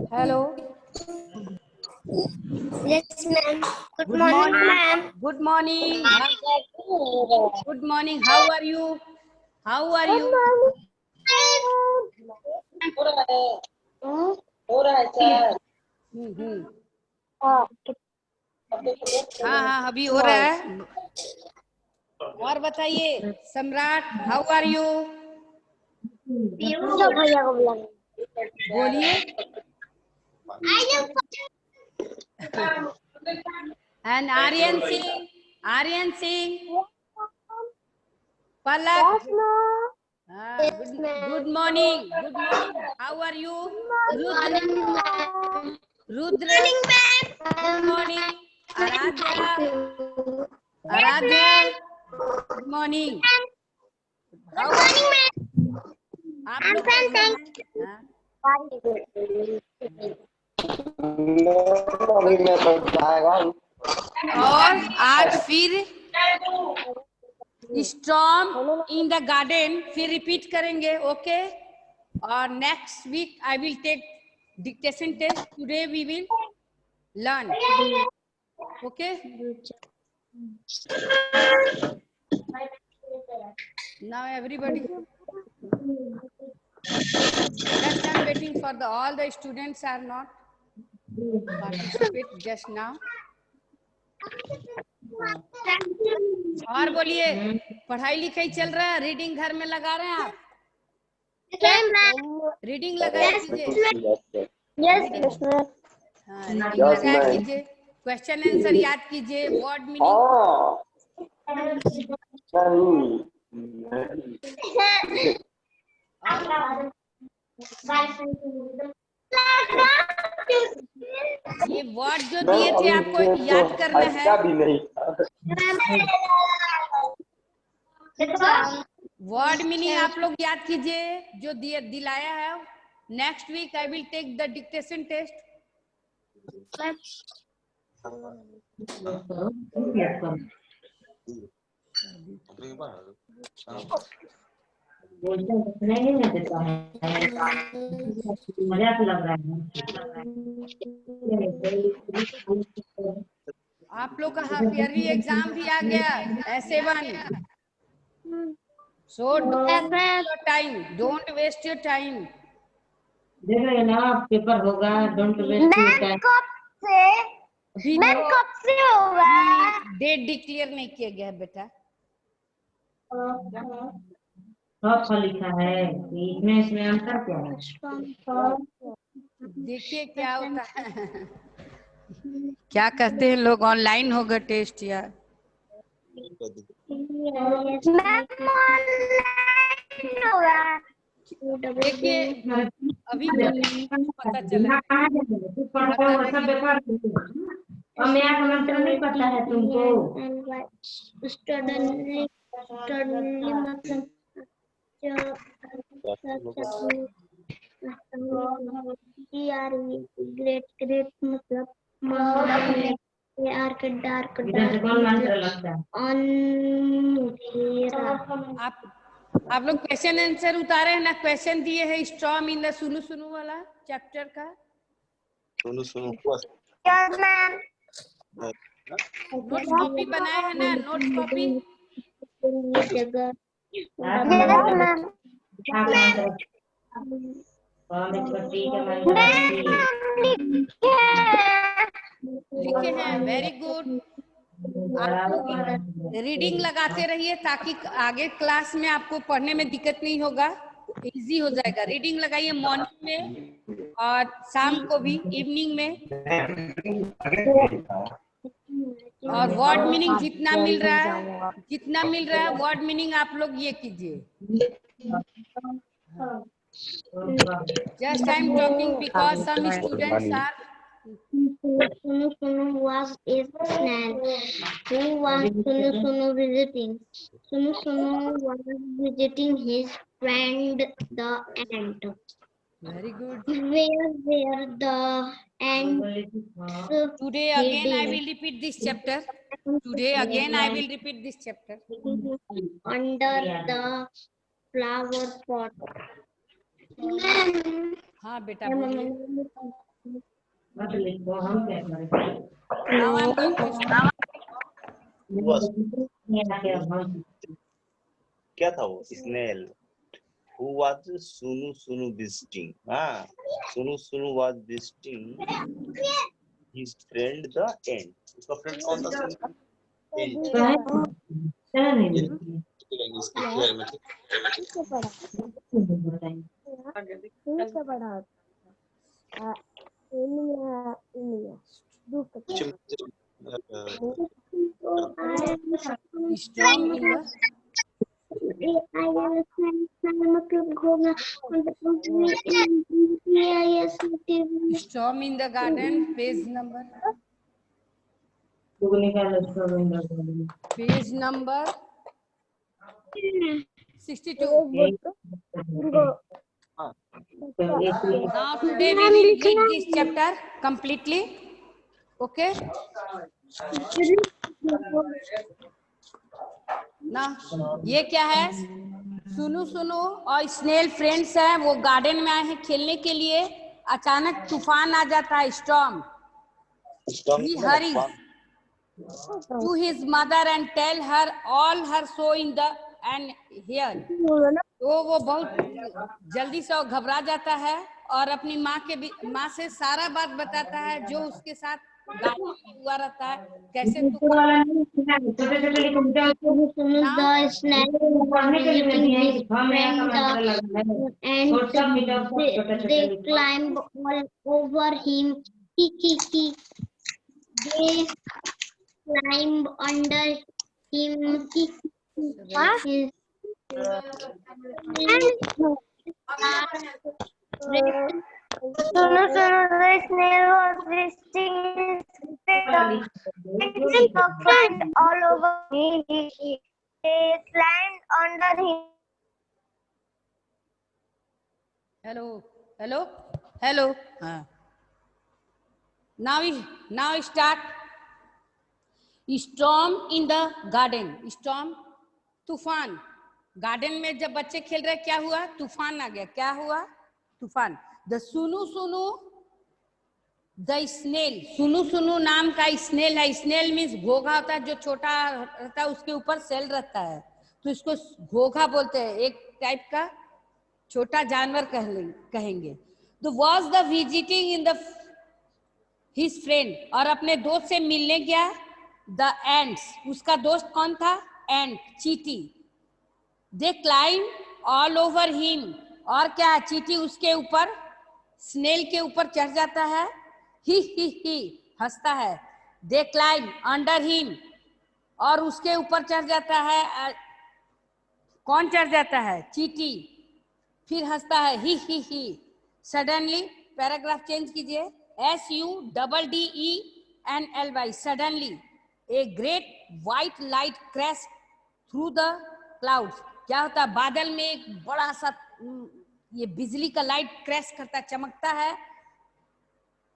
Hello. Yes, ma'am. Good Good morning, morning. ma'am. Good morning. Good morning. How are you? How are Good you? morning. हो रहा है sir. हाँ हाँ अभी हो रहा है। और बताइए सम्राट, हाउ आर यू? भैया को बुलाना। बोलिए। And Aryan Singh, Aryan Singh, Palak. Yes, ma'am. Good Yes, good ma'am. Morning, good morning. How are you? Good Rudra, morning, ma'am. Rudra, good morning. Aaradhya, Aaradhya, good morning. How are you? आप I'm लोग fine, कैसे thank हैं? you. हाँ? और आज फिर स्टॉर्म इन द गार्डन फिर repeat करेंगे, ओके? और next week I will take dictation test. Today we will learn, okay? Now everybody, just I'm waiting for the all the students are not participate just now. और बोलिए, पढ़ाई लिखाई चल रहा है? रीडिंग घर में लगा रहे हैं आप? Yes, ma'am. रीडिंग लगाया कीजिए। Yes, ma'am. हाँ रीडिंग लगाया कीजिए, क्वेश्चन आंसर याद कीजिए, वर्ड मीनिंग। ये वर्ड जो दिए थे आपको याद करना है। वर्ड मीनिंग आप लोग याद कीजिए जो दिए दिलाया है। Next week I will take the dictation test. मजाक लग रहा है। आप लोग का हाफ ईयरली एग्जाम भी आ गया, S7। So don't waste your time. देख रहे हैं ना, पेपर होगा, don't waste your time. Ma'am कब से होगा? डेट डिक्लेयर नहीं किया गया बेटा। सब लिखा है, इसमें अंतर क्या है? देखिए क्या होता है। क्या कहते हैं लोग, ऑनलाइन होगा टेस्ट या देखिए अभी तो पता चला तू पढ़ता पता हुआ सब नहीं। बेकार और मेरा मंत्र नहीं पता है तुमको। ग्रेट ग्रेट मतलब डार्क डार्क इधर से कौन मंत्र लगता है? आप लोग क्वेश्चन आंसर उतारे हैं ना? क्वेश्चन दिए हैं स्टॉर्म इन द सुनु सुनु वाला चैप्टर का। नोट्स कॉपी बनाए हैं ना? नोट्स कॉपी जगह लिखे हैं, वेरी गुड। आप लोग रीडिंग लगाते रहिए ताकि आगे क्लास में आपको पढ़ने में दिक्कत नहीं होगा, इजी हो जाएगा। रीडिंग लगाइए मॉर्निंग में और शाम को भी, इवनिंग में। और वर्ड मीनिंग जितना मिल रहा है वर्ड मीनिंग आप लोग ये कीजिए। Just I am talking because some students are Sunu was a snail who was Sunu visiting. Sunu was visiting his friend the ant. Very good. Where the ants Today again I hiding will repeat this chapter. Today again I will repeat this chapter. under the flower pot. हाँ बेटा बोलिए। मत लिखो, हम क्या करें? Now I'm going to start. क्या था वो? Snail. Who was Sunu Sunu visiting? हाँ, Sunu Sunu was visiting his friend the ant. उसका फ्रेंड कौन था? क्या नहीं लिखी? इसके बारे में Storm in the Storm in the garden, page number. Book निकालो इसको विंडो में। Page number 62. Now today we will read this chapter completely. Okay. ना ये क्या है? सुनो सुनो और स्नेल फ्रेंड्स हैं, वो गार्डन में आए हैं खेलने के लिए। अचानक तूफान आ जाता है, storm. He hurries to his mother and tell her all her so in the and here. तो वो बहुत जल्दी से घबरा जाता है और अपनी माँ से सारा बात बताता है जो उसके साथ गार्डन में हुआ रहता है, कैसे छोटे-छोटे लिखो बेटा। The snail visiting his friend and they climb all over him. He. They climb under him. His Sunu the snail was visiting his friend all over him. They climbed under him. Hello. हाँ. Now start. Storm in the garden. Storm, तूफान। Garden में जब बच्चे खेल रहे क्या हुआ? तूफान आ गया। क्या हुआ? तूफान। द सुनु सुनु द स्नेल, सुनु सुनु नाम का स्नेल है। स्नेल मीन्स घोघा होता है, जो छोटा रहता है उसके ऊपर सेल रहता है, तो इसको घोघा बोलते हैं, एक टाइप का छोटा जानवर कहेंगे। The was the visiting in the his friend, और अपने दोस्त से मिलने गया। द एंड्स, उसका दोस्त कौन था? एंट, चींटी। दे क्लाइम ऑल ओवर हिम, और क्या? चींटी उसके ऊपर, स्नेल के ऊपर चढ़ जाता है। ही हंसता है। दे क्लाइम अंडर हिम, और उसके ऊपर चढ़ जाता है। कौन चढ़ जाता है? चींटी। फिर हंसता है, ही। सडनली, पैराग्राफ चेंज कीजिए। SUDDENLY, suddenly a great white light crash through the clouds. क्या होता है? बादल में एक बड़ा सा ये बिजली का लाइट क्रैश करता, चमकता है।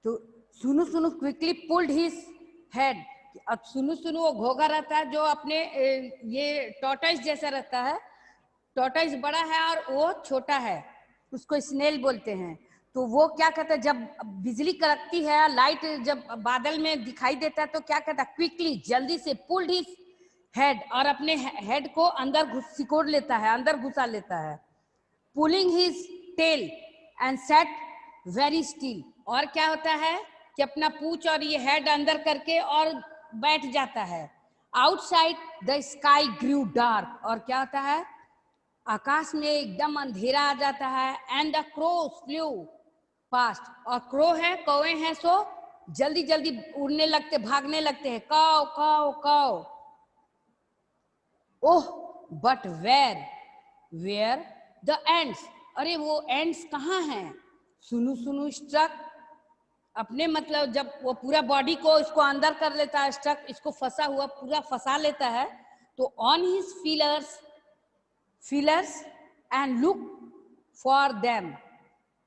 तो सुनु सुनु क्विकली पुल्ड हिज हेड। अब सुनु सुनु वो घोघा रहता है जो अपने ये टॉर्टोइस जैसा रहता है। टॉर्टोइस बड़ा है और वो छोटा है, उसको स्नेल बोलते हैं। तो वो क्या कहता है, जब बिजली कड़कती है, लाइट जब बादल में दिखाई देता है, तो क्या कहता है? क्विकली, जल्दी से, पुल्ड हिज हेड, और अपने हेड को अंदर सिकोड़ लेता है, अंदर घुसा लेता है। Pulling his tail and sat very still, और क्या होता है कि अपना पूंछ और ये हेड अंदर करके और बैठ जाता है। Outside the sky grew dark, और क्या होता है? आकाश में एकदम अंधेरा आ जाता है। And the cross flu fast, और क्रो है, कौवे हैं, सो जल्दी जल्दी उड़ने लगते, भागने लगते हैं। काव काव काव। Oh but where the ants, अरे वो एंड्स कहाँ हैं? सुनु सुनु स्ट्रक, अपने मतलब जब वो पूरा बॉडी को इसको अंदर कर लेता है, स्ट्रक, इसको फंसा हुआ पूरा फंसा लेता है। तो on his feelers and look for them,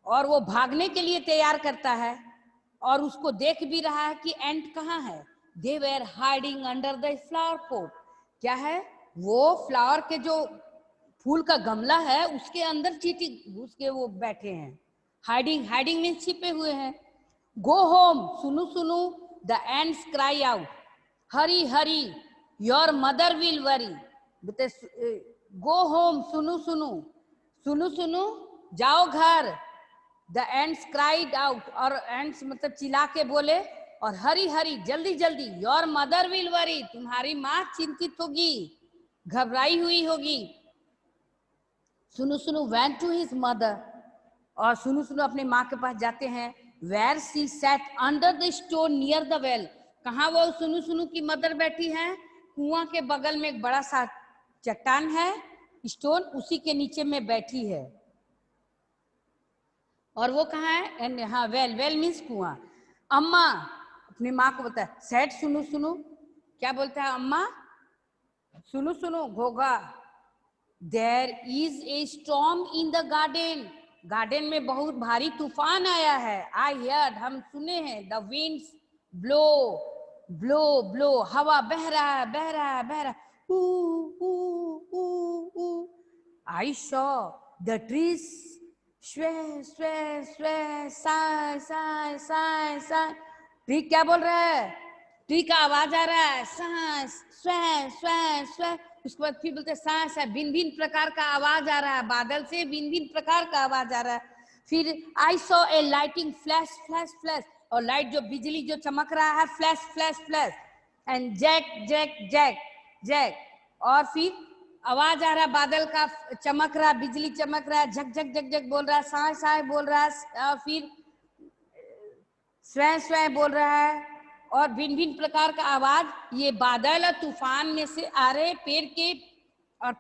और वो भागने के लिए तैयार करता है और उसको देख भी रहा है कि एंट कहाँ है। They were hiding under the flower pot, क्या है? वो फ्लावर के जो फूल का गमला है उसके अंदर चींटी घुस के वो बैठे हैं। हाइडिंग मीन्स छिपे हुए हैं। गो होम, सुनु सुनु the ends cry out, Hari Hari your mother will worry. Go home, सुनु सुनु, सुनु सुनु जाओ घर, द एंड्स क्राइड आउट, और एंड्स मतलब चिल्ला के बोले, और हरी हरी जल्दी जल्दी, योर मदर विल वरी, तुम्हारी माँ चिंतित होगी, घबराई हुई होगी। सुनु सुनु वेंट टू हिज मदर, और सुनु सुनु अपने माँ के पास जाते हैं। Where she sat under the stone near the well, कहाँ वो सुनु सुनु की मदर बैठी है? कुआं के बगल में एक बड़ा सा चट्टान है, स्टोन, उसी के नीचे में बैठी है। और वो कहाँ है? हाँ, वेल, वेल मीन्स कुआं। अम्मा अपनी माँ को बताया, सैट सुनु सुनु, क्या बोलता है अम्मा? सुनु सुनु घोगा, there is a storm in the garden, garden में बहुत भारी तूफान आया है। आई हियर, हम सुने हैं, the winds blow blow blow, हवा बह रहा है बह रहा है बह रहा है, आई सॉ द ट्रीज स्वे स्वे स्वे साय साय साय साय। ट्री क्या बोल रहा है? ट्री का आवाज आ रहा है, साय स्वे स्वे स्वे। उसके बाद फिर बोलते साय साय, भिन्न भिन्न प्रकार का आवाज आ रहा है, बादल से भिन्न भिन्न प्रकार का आवाज आ रहा है। फिर I saw a lighting flash flash flash, और लाइट जो बिजली जो चमक रहा है, फ्लैश फ्लैश फ्लैश, एंड जैक जैक जैक जैक, और फिर आवाज आ रहा है बादल का, चमक रहा, बिजली चमक रहा है, झक झक झक झक बोल रहा है, साय साय बोल रहा है, और फिर स्वयं स्वयं बोल रहा है, और भिन्न भिन्न प्रकार का आवाज ये बादल और तूफान में से आ रहे। पेड़ के, और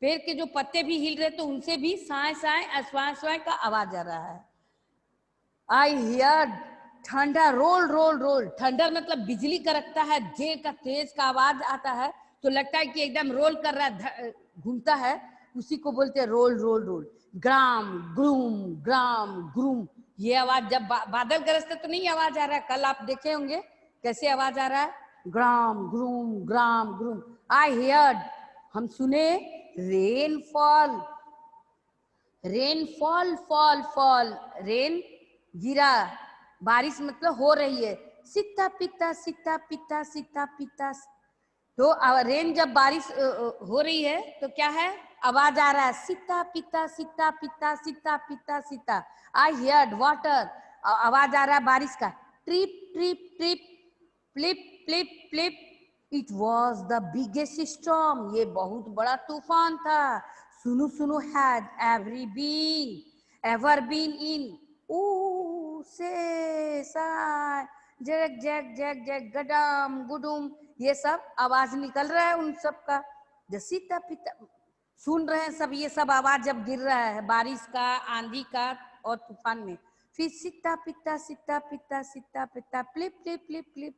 पेड़ के जो पत्ते भी हिल रहे तो उनसे भी साय साय अस्वाय स्वाय का आवाज आ रहा है। I hear thunder roll roll roll, thunder मतलब बिजली कड़कता है, देर का तेज का आवाज आता है तो लगता है कि एकदम रोल कर रहा है, घूमता है, उसी को बोलते हैं रोल रोल रोल। ग्राम ग्रूम, ये आवाज जब बादल गरजते तो नहीं आवाज आ रहा है, कल आप देखे होंगे कैसे आवाज आ रहा है, ग्राम ग्रूम। आई हियर्ड, हम सुने, rain fall fall fall, rain गिरा, बारिश मतलब हो रही है, सीता पिता। तो रेन जब बारिश हो रही है तो क्या है, आवाज आ रहा है, सीता पिता। आई हियर्ड वाटर, आवाज आ रहा है बारिश का, trip flip, it was the biggest storm, ये बहुत बड़ा तूफान था। सुनु हैड एवर बीन इन, से साय जग जग जग जग गडम गुडुम, ये सब आवाज निकल रहा है उन सब का। जो सीता पिता सुन रहे हैं सब, ये सब आवाज जब गिर रहा है बारिश का, आंधी का और तूफान में। फिर सीता पिता flip.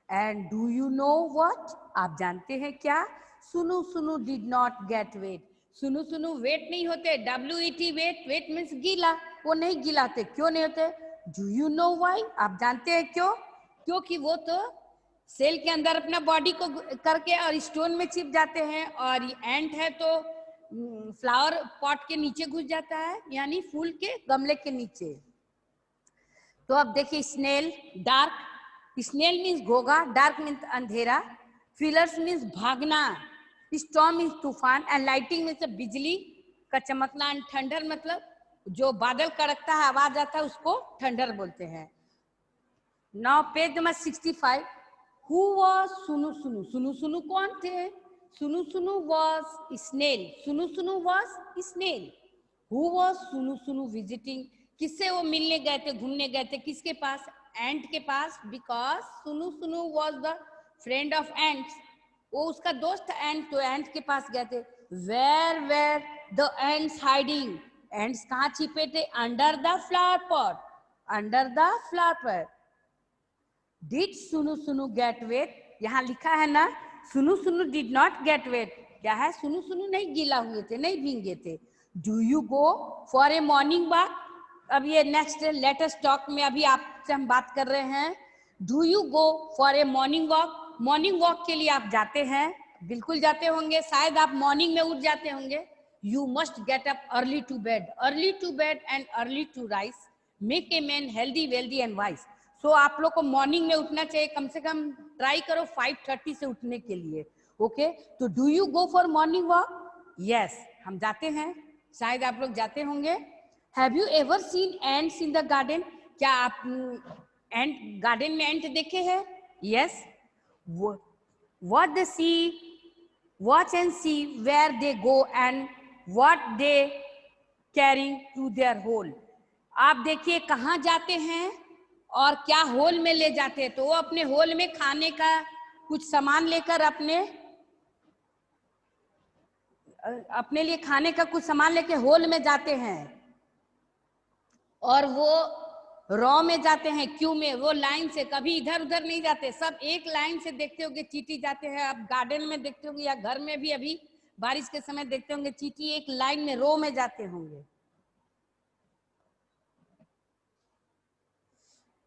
And do you know what, आप जानते हैं क्या? सुनु डिड नॉट गेट वेट, सुनु वेट नहीं होते, WET वेट मीन्स गीला, वो नहीं गिलाते। क्यों नहीं होते? डू यू नो व्हाई, आप जानते हैं क्यों? क्योंकि वो तो सेल के अंदर अपना बॉडी को करके और स्टोन में छिप जाते हैं, और ये एंट है तो फ्लावर पॉट के नीचे घुस जाता है, यानी फूल के गमले के नीचे। तो अब देखिए, स्नेल डार्क, स्नेल मीन्स घोगा, डार्क मीन्स अंधेरा, फिलर्स मीन्स भागना, स्टॉर्म मीन्स तूफान, एंड लाइटिंग मीन्स बिजली का चमकना, एंड थंडर मतलब जो बादल कड़कता है आवाज आता है उसको थंडर बोलते हैं। Now page number 65, who was सुनु कौन थे? सुनु वाज स्नेल। हु वाज सुनु विजिटिंग, किससे वो मिलने गए थे, घूमने गए थे, किसके पास? एंट के पास, बिकॉज सुनु was the friend of ants, वो उसका दोस्त था एंट, तो एंट के पास गए थे। Where the ants hiding, ants कहाँ छिपे थे? Under the flower pot. Did Sunu get wet, यहाँ लिखा है ना, सुनु डिड नॉट गेट वेट, क्या है? सुनु नहीं गीला हुए थे, नहीं भींगे थे। Do you go for a morning walk, अब ये नेक्स्ट लेटेस्ट टॉक में अभी आपसे हम बात कर रहे हैं। Do you go for a morning walk के लिए आप जाते हैं? बिल्कुल जाते होंगे, शायद आप मॉर्निंग में उठ जाते होंगे। You must get up early to bed and early to rise, make a man healthy wealthy and wise. So आप लोग को मॉर्निंग में उठना चाहिए, कम से कम ट्राई करो 5:30 से उठने के लिए। ओके, तो do you go for morning walk? Yes, हम जाते हैं, शायद आप लोग जाते होंगे। Have you ever seen ants in the garden? क्या आप एंट, गार्डन में एंट देखे हैं? Yes. What they see, watch and see where they go and what they carry to their hole. आप देखिए कहाँ जाते हैं और क्या होल में ले जाते हैं। तो वो अपने होल में खाने का कुछ सामान लेकर अपने लिए खाने का कुछ सामान लेके होल में जाते हैं, और वो रॉ में जाते हैं, क्यू में, वो लाइन से, कभी इधर उधर नहीं जाते, सब एक लाइन से। देखते होंगे चींटी जाते हैं, आप गार्डन में देखते होंगे या घर में भी अभी बारिश के समय देखते होंगे, चींटी एक लाइन में रो में जाते होंगे।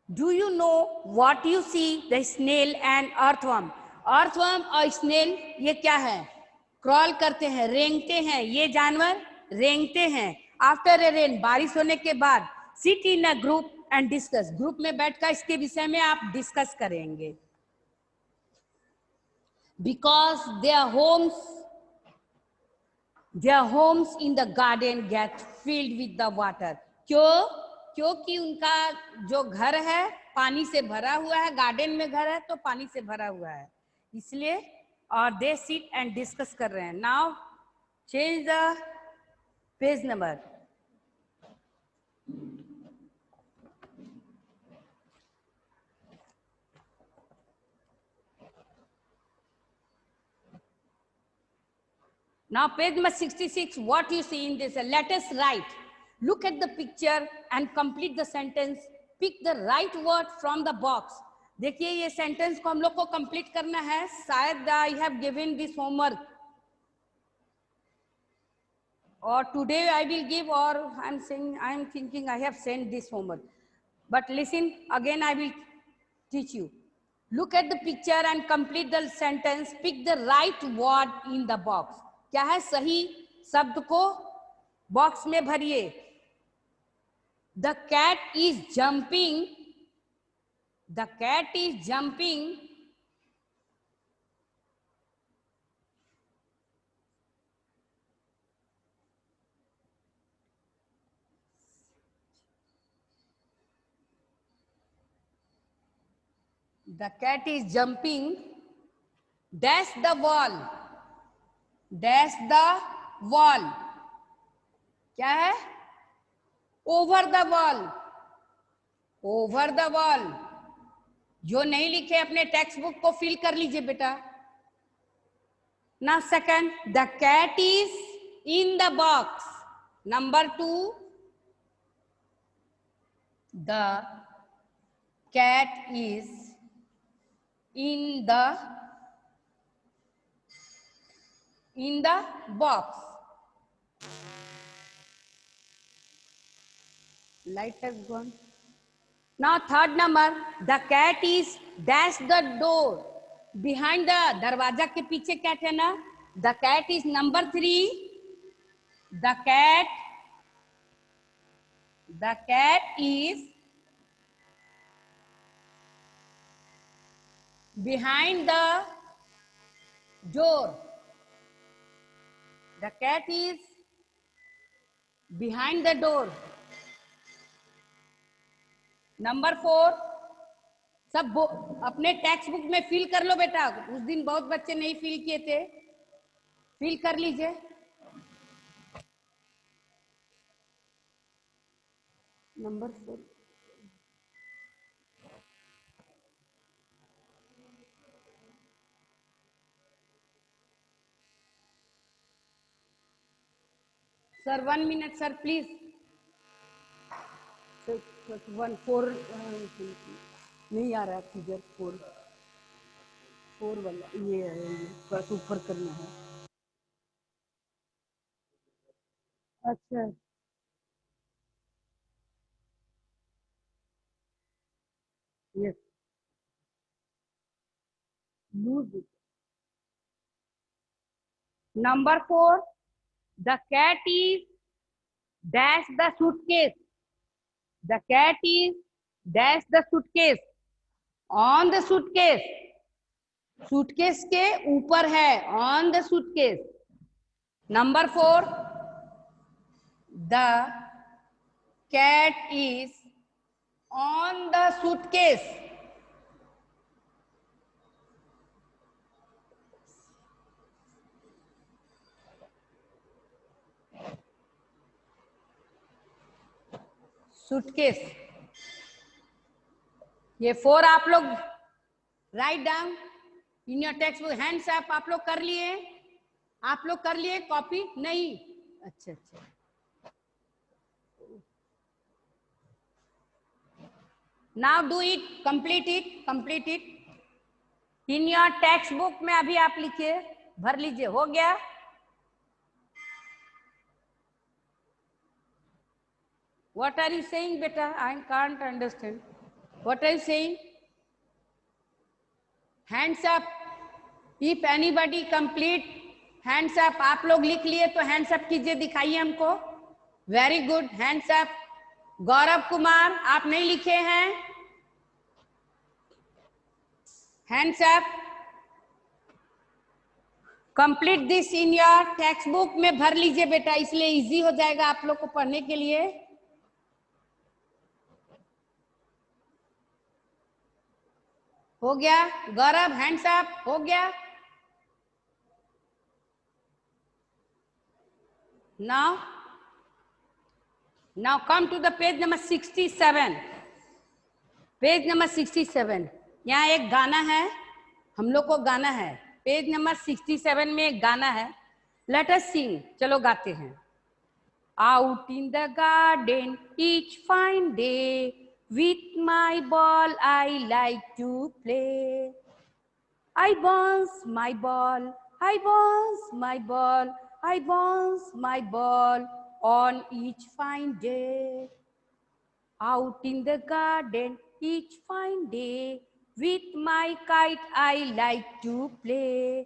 Do you know what you see the snail and earthworm? Earthworm और स्नेल ये क्या है? क्रॉल करते हैं, रेंगते हैं, ये जानवर रेंगते हैं। आफ्टर ए रेन, बारिश होने के बाद, sit in a group and discuss, group में बैठकर इसके विषय में आप डिस्कस करेंगे। Because their homes in the garden get filled with the water. क्योंकि उनका जो घर है पानी से भरा हुआ है, गार्डन में घर है तो पानी से भरा हुआ है, इसलिए। और दे सिट एंड डिस्कस कर रहे हैं। Now change the page number. Now page number 66, what you see in this, let us write. Look at the picture and complete the sentence. Pick the right word from the box. देखिए ये sentence को हम लोग को complete करना है। शायद I have given this homework, और टुडे आई विल गिव, और I am thinking I have send this homework, but listen again, I will teach you. Look at the picture and complete the sentence. Pick the right word in the box. क्या है? सही शब्द को box में भरिए। The cat is jumping. The cat is jumping. The cat is jumping. Dash the wall. Dash the wall. क्या है? Over the wall. Over the wall. जो नहीं लिखे अपने टेक्स्ट बुक को फिल कर लीजिए बेटा। Now second, the cat is in the box. Number 2, the cat is in the box. Light has gone. Now third number, the cat is dash the door. Behind the, दरवाजा के पीछे cat है ना, the cat is number 3. The cat is behind the door. The cat is behind the door. Number 4, सब अपने text book में fill कर लो बेटा। उस दिन बहुत बच्चे नहीं फिल किए थे, फिल कर लीजिए। Number 4, sir 1 minute sir please. 4 नहीं आ रहा फिगर, 4 वाला ये है, ये ऊपर करना है। अच्छा, yes, loose. Number 4, the cat is dash the suitcase. The cat is dash the suitcase, on the suitcase, suitcase के ऊपर है, on the suitcase. Number 4, the cat is on the suitcase. Suitcase, ये 4 आप लोग right down in your text book. Hands up आप लोग कर लिए? आप लोग कर लिए कॉपी? नहीं, अच्छा अच्छा। Now do it, complete it, complete it in your text book में। अभी आप लिखिए, भर लीजिए। हो गया? What are you saying, beta? I can't understand. What are you saying? Hands up. If anybody complete, hands up. आप लोग लिख लिए तो हैंड्स अप कीजिए, दिखाइए हमको। Very good, hands up. Gaurav Kumar, आप नहीं लिखे हैं? Hands up. Complete this in your text book में भर लीजिए बेटा, इसलिए इजी हो जाएगा आप लोग को पढ़ने के लिए। हो गया? गौरव हैंड्स अप, हो गया? Now come to the page number 67. Page number 67, यहाँ एक गाना है, हम लोग को गाना है। पेज नंबर 67 में एक गाना है, लेट अस सिंग। चलो गाते हैं। Out in the garden each fine day, with my ball I like to play. I bounce my ball, I bounce my ball, I bounce my ball on each fine day. Out in the garden each fine day, with my kite I like to play.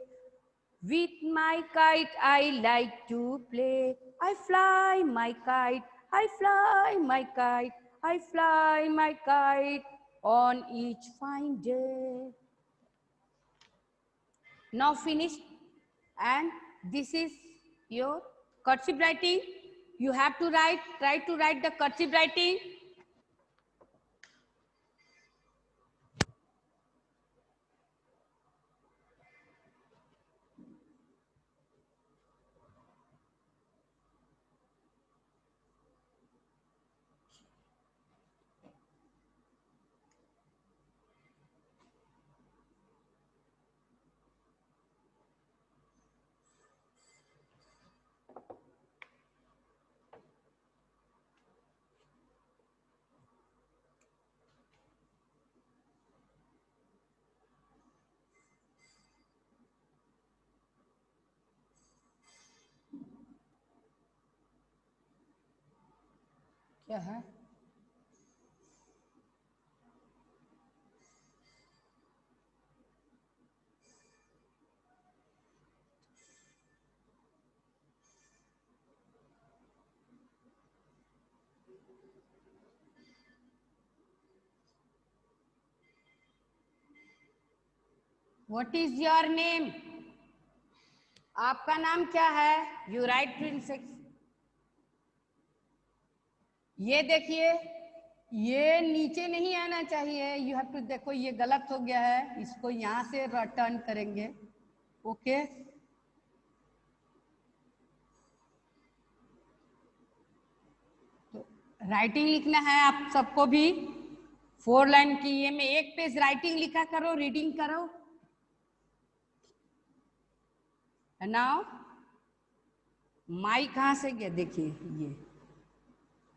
With my kite I like to play. I fly my kite, I fly my kite, I fly my kite on each fine day. Now finished, and this is your cursive writing. You have to write, try to write the cursive writing. क्या है? What is your name? आपका नाम क्या है? You write princess. ये देखिए, ये नीचे नहीं आना चाहिए। यू हैव टू, देखो ये गलत हो गया है, इसको यहाँ से रिटर्न करेंगे। ओके, तो राइटिंग लिखना है आप सबको भी। 4 लाइन की ये में एक पेज राइटिंग लिखा करो, रीडिंग करो। नाउ माई कहाँ से गया? देखिए ये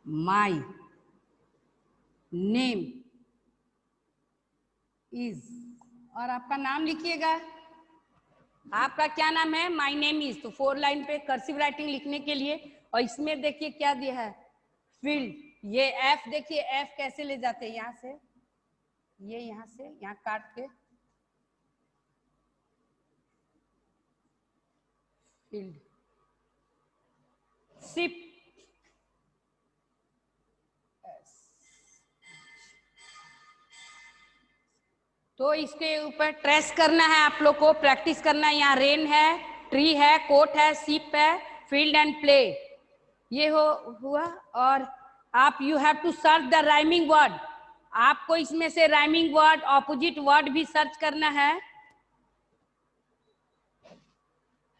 माई नेम इज, और आपका नाम लिखिएगा। आपका क्या नाम है? My name is. तो 4 लाइन पे कर्सिव राइटिंग लिखने के लिए, और इसमें देखिए क्या दिया है, फील्ड। ये एफ देखिए, एफ कैसे ले जाते हैं यहाँ से, ये यहाँ से यहाँ काट के फील्ड। शिप, तो इसके ऊपर ट्रेस करना है, आप लोग को प्रैक्टिस करना है। यहाँ रेन है, ट्री है, कोट है, शिप है, फील्ड एंड प्ले, ये हुआ। और आप you have to search the rhyming word, आपको इसमें से राइमिंग वर्ड, ऑपोजिट वर्ड भी सर्च करना है।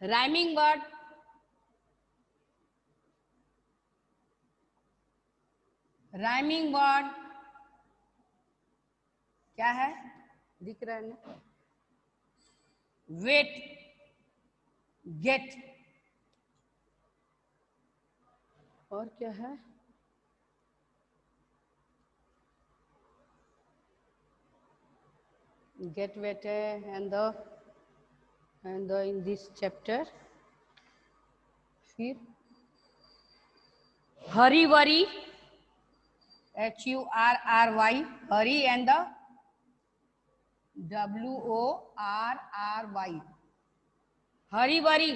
राइमिंग वर्ड, राइमिंग वर्ड क्या है, दिख रहा है ना? वेट, गेट, और क्या है? Get wet and the in this chapter. फिर hurry worry, HURRY, hurry and the WORRY, hurry worry।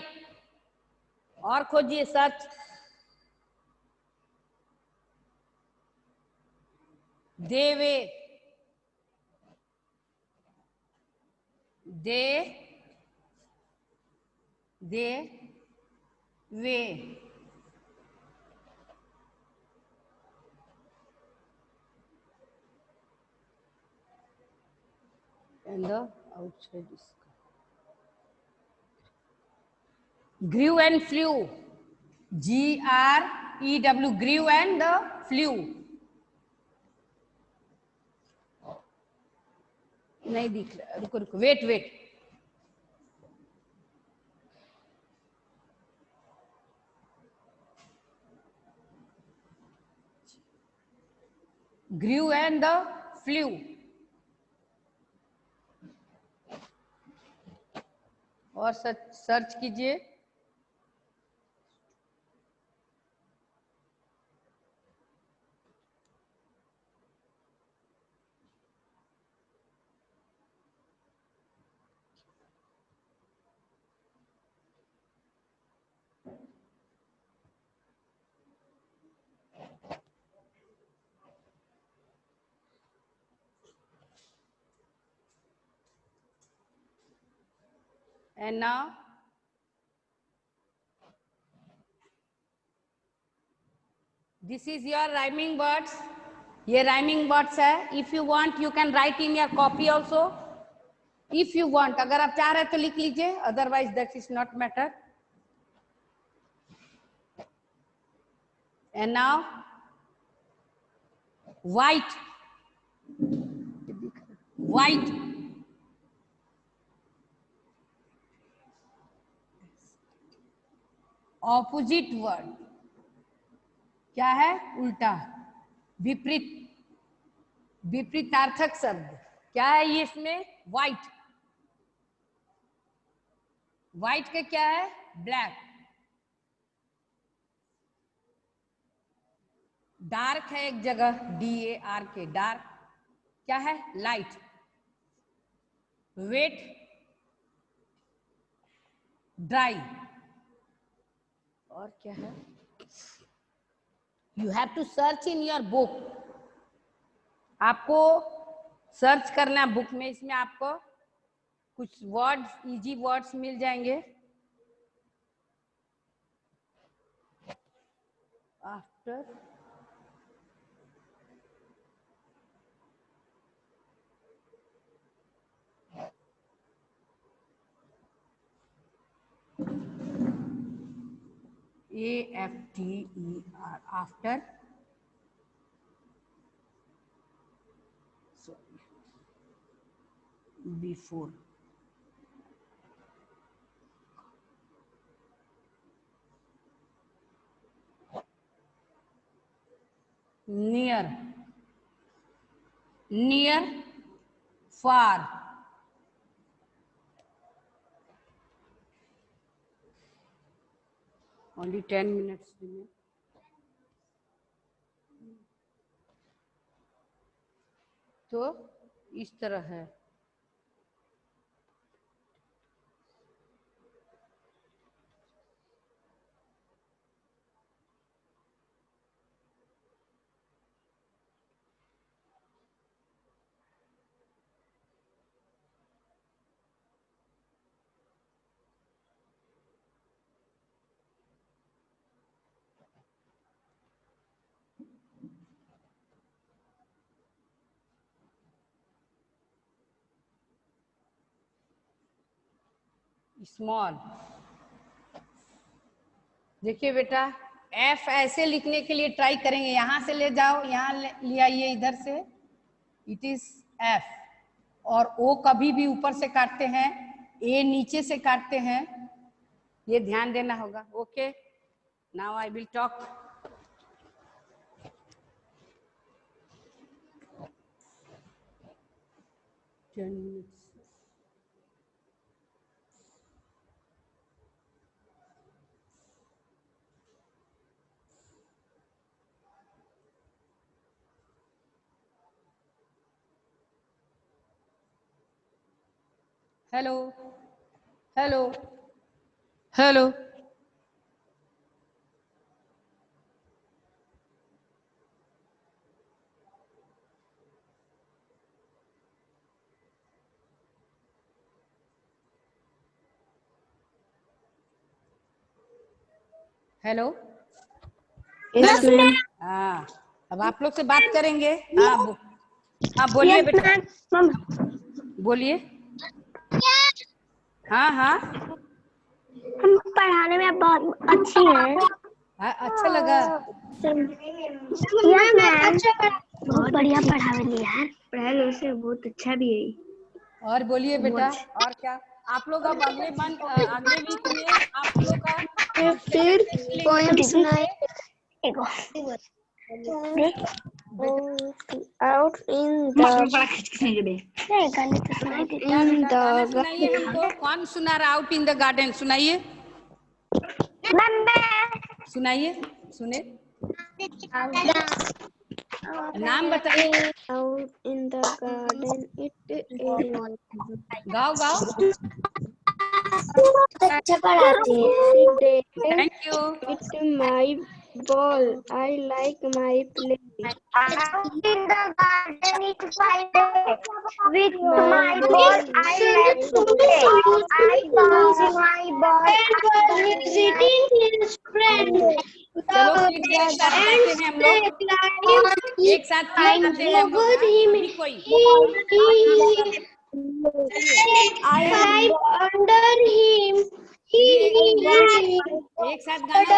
और खोजिए, सर्च। देवे, दे वे, and the outside is grew and flew, GREW, grew and the flew। नहीं दिख रहा, रुको रुको, wait wait, grew and the flew। और search कीजिए। And now this is your rhyming words, ये rhyming words है। If you want you can write in your copy also, if you want, अगर आप चाह रहे तो लिख लीजिए, otherwise that is not matter। And now white, white, opposite word क्या है, उल्टा, विपरीत, विपरीतार्थक शब्द क्या है ये इसमें, व्हाइट, व्हाइट का क्या है, ब्लैक, डार्क है एक जगह, DARK, डार्क क्या है, लाइट, वेट, ड्राई, और क्या है, you have to search in your book, आपको सर्च करना बुक में, इसमें आपको कुछ वर्ड्स, इजी वर्ड्स मिल जाएंगे। After AFTER, after, sorry, before, near, near, far, only 10 minutes remain। तो इस तरह है। स्मॉल। देखिए बेटा, एफ ऐसे लिखने के लिए ट्राई करेंगे, यहां से ले जाओ, यहाँ ले आइए इधर से, इट इज एफ। और ओ कभी भी ऊपर से काटते हैं, ए नीचे से काटते हैं, ये ध्यान देना होगा। Okay, now I will talk. Hello hello hello. Hello. हाँ, अब आप लोग से बात करेंगे। हाँ हाँ बोलिए बेटा, बोलिए। हाँ हाँ हम पढ़ाने में बहुत अच्छी हैं। हाँ, अच्छा लगा। यस मैम, बहुत बढ़िया पढ़ावेली यार, पढ़ाई से बहुत अच्छा भी है। और बोलिए बेटा, और क्या? आप लोग अब अगले वीक में आप लोग का फिर पोएम सुनाए। Out in the गाना सुनाइए हमको। कौन सुना रहा आउट इन द गार्डन? सुनाइए सुनाइए, सुने। नाम बताइए। out in the garden it गाओ गाओ। अच्छा पढ़ाती है। Thank you. It's my ball. I like my play. Out in the garden, it's my day. With my ball, I like to play. I toss my ball. And was visiting his friend. चलो फिर से एक साथ गाते हैं हम लोग, एक साथ गाते हैं हम लोग। भी कोई I under him. एक साथ गाना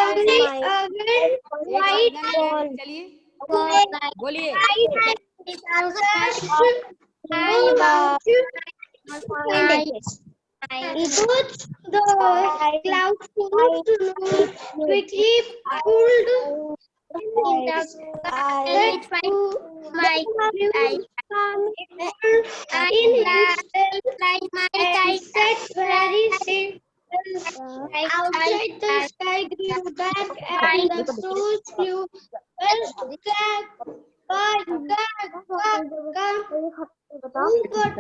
White ball. चलिए बोलिए। The clouds quickly pulled set very still. Outside the sky grew back and the crows flew. But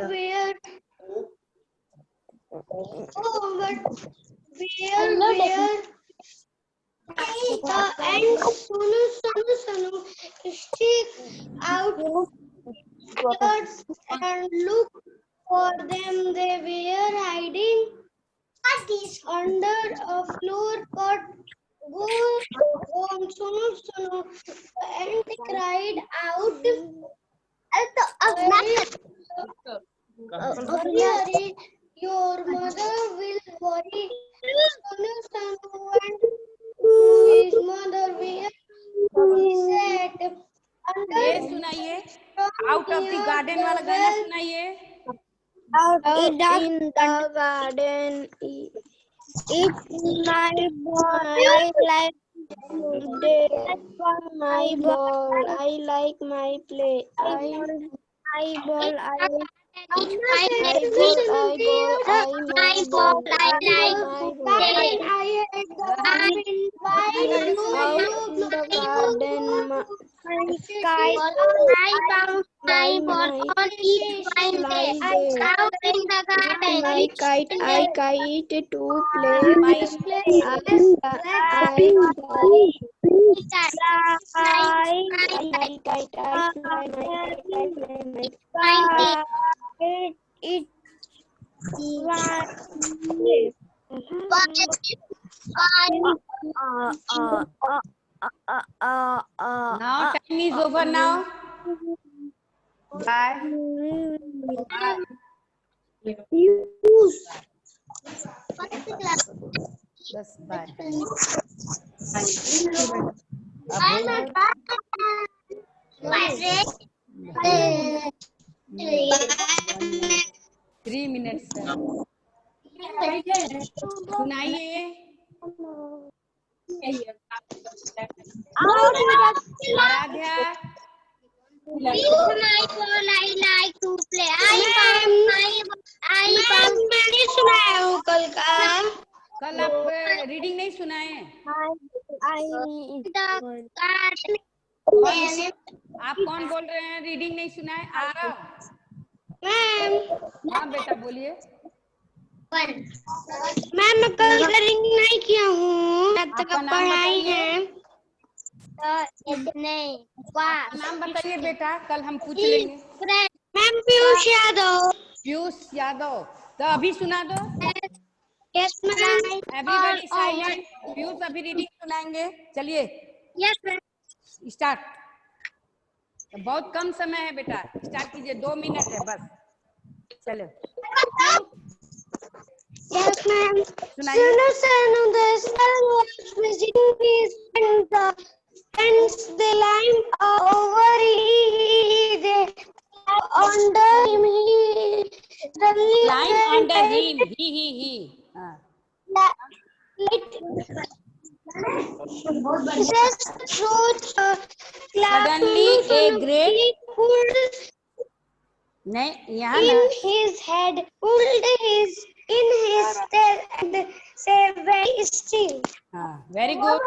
where? The ants Sunu stick out birds and look for them. They were hiding under a floor pot. Go home, Sunu. The ant cried out. Hurry, your mother will worry. Sunu and his mother will sat under. ये सुनाइए, out of the garden वाला गाना सुनाइए। Out in the garden, it's my ball. I like my ball. I like my play. My ball. I kite to play. Now time is over now. Bye. Bye. बस bye. अब 3 minutes सुनाइए। Aaradhya like to play. मैंने सुनाया हूँ कल का। कल आप रीडिंग नहीं सुनाए? आप कौन बोल रहे हैं रीडिंग नहीं सुनाए? आरव। मैम हाँ बेटा बोलिए। मैम मैं कल का रीडिंग नहीं किया हूँ, जब तक आपका नाम पढ़ाई बताइए। है। नहीं आपका नाम बताइए बेटा, कल हम पूछ लेंगे। मैम पीयूष यादव। पीयूष यादव। तो अभी सुना दो। Yes ma'am. Everybody silent. Piyush अभी रीडिंग सुनाएंगे। चलिए यस मैम। स्टार्ट। बहुत कम समय है बेटा, स्टार्ट कीजिए। 2 मिनट है बस। चलो Yes, ma'am. सुनाइए। Sunu, the sun was visiting his friends. They climbed over they under him. Climb under him. He. हाँ। Suddenly a great नहीं यहाँ ना his head pulled in his tail and say very still. हाँ very good.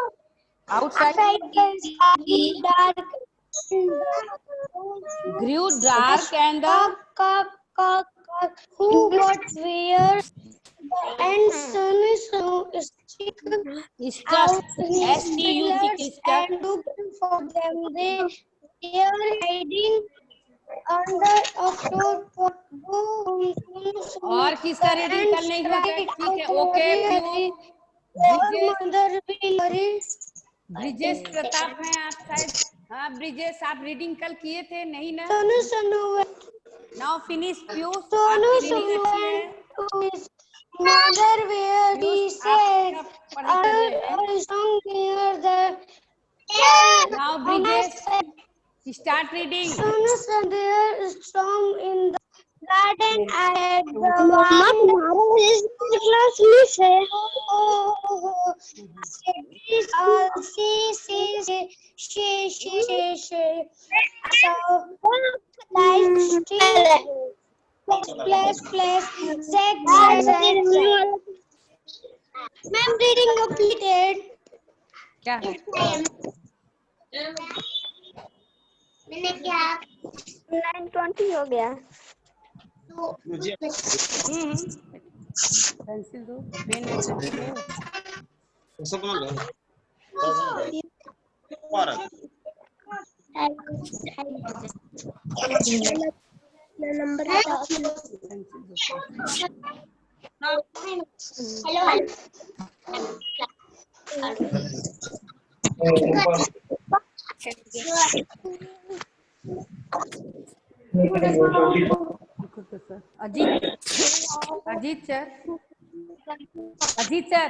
Outside Dark grew dark and who got where and Sunu stick stuck out his stuck and looking for them. They were hiding under a floor pot. और किसका reading कल नहीं हुआ? ठीक है okay. Brijesh Pratap हैं आप शायद। हाँ ब्रिजेश, आप रीडिंग कल किए थे नहीं ना? Now finish Piyush. आपकी रीडिंग अच्छी है। Mother where he said पढ़ाई कर रहे हैं। song near the now Brijesh start reading. there is song in the garden. I had the class miss है। So like splash zag. Ma'am reading completed. क्या? मैंने क्या 9:20 हो गया। पेंसिल दो, पेन है, पेंसिल दो। नंबर पेंसिल दो। अजीत सर। अजीत सर